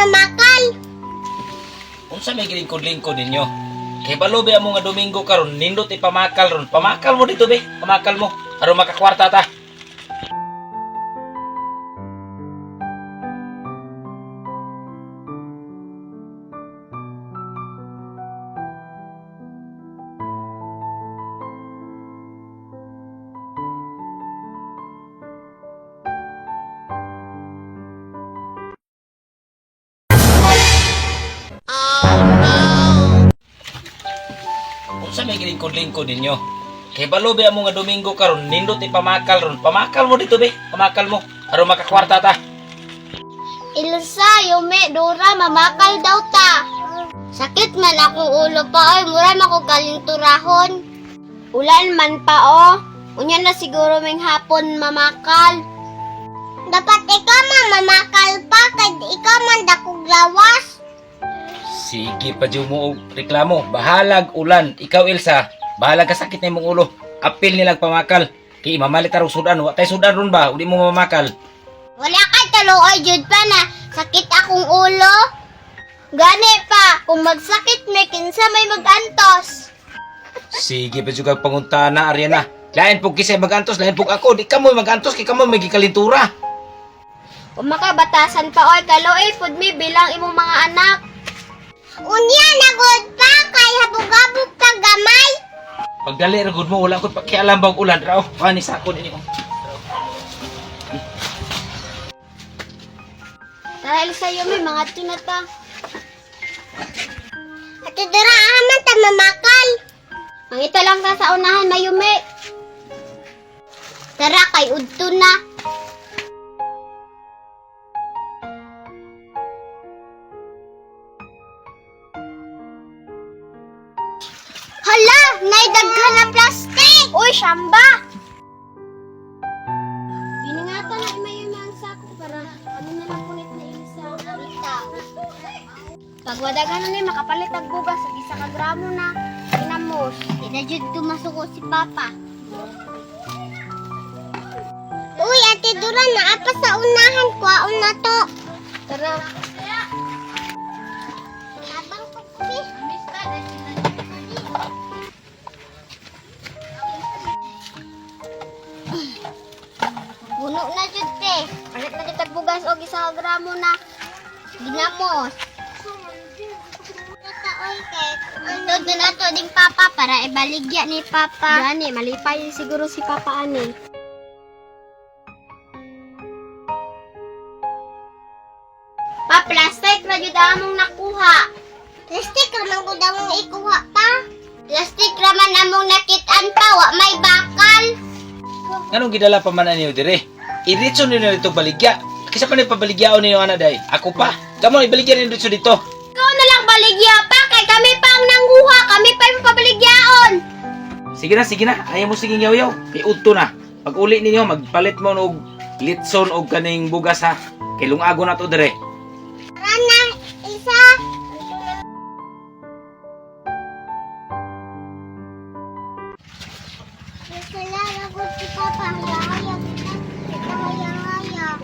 mamakal. Unsa may gilingkod-lingkod ninyo? Kay balobe amo nga Domingo karon nindot ipamakal ron. Pamakal mo dito be, pamakal mo aron makakwarta ta. Unsa may gilingkod-lingkod ninyo? Kay balobe amo nga Domingo karon nindot ipamakal ron. Pamakal mo dito be, pamakal mo aron makakwarta ta. Ilsa, Yume, Dora, mamakal daw ta. Sakit nga na akong ulo pa, oy. Mura ako kalinturahon. Ulan man pa, oh. Unya na siguro may hapon mamakal. Dapat ikaw mamakal pa, kay ikaw man dakog lawas. Sige pa dyan mo og reklamo. Bahalag ulan. Ikaw Elsa, bahalag ka sakit na imong ulo. Apil nilang pamakal. Kay mamalit arong sudan. Wa tay sudan ron ba? Udi mo mamakal. Wala kay taluoy jud pa na sakit akong ulo. Gani pa, kung magsakit may kinsa may magantos. Sige pa dyan kang pangunta na, Ariana. Lain po kisay magantos, lain po ako. Di ka mo magantos, kay ka mo may gikalintura. Kung makabatasan pa oy, kaluoy pud mi bilang imong mga anak. Unya nagod pa kay habog-habog ka gamay. Pagdali ra gud mo, wala ko pakialam bang ulan raw. Ani sa ako ini. Dahil sa iyo may mga tunata. Ate Dora, aman ta mamakal. Mangita lang ta sa unahan, Mayumi. Tara, kay udto na. Hala, naidaghan na plastic. Uy, Shamba. Biningatan na Mayumi ang sako para ano na lang punit na isa. Arita. Pag wadagan na makapalit ang bugas sa isa ka gramo na pinamos. Ina jud dumasuko si Papa. Uy, Ate Dora, naapa sa unahan. Kwaon na to. Tara. Habang kupi. Puno na jud te. Palit na jud bugas og isa ka gramo na ginamos. Tod na to ding Papa para ibaligya ni Papa. Gani, malipay siguro si Papa ani. Pa, plastic na jud among nakuha. Plastic raman gud among ikuha pa. Plastic raman among nakit-an pa, wa may bakal. Anong gidala pa man niyo dire? Iritso niyo dito baligya. Kisa pa ni pabaligyaon niyo ana day. Ako pa. Kamo ibaligyan niyo dito. Ikaw na lang baligya pa, kay kami pa ang nangguha, kami pa yung pabaligyaon. Sige na. Ayaw mo sige yaw-yaw. Kay udto na. Pag uli ninyo, magpalit mo og litson og kaning bugas ha. Kay lungago na to dire. Tara na, isa. Salamat po si Papa. Hayang-hayang. Hayang-hayang.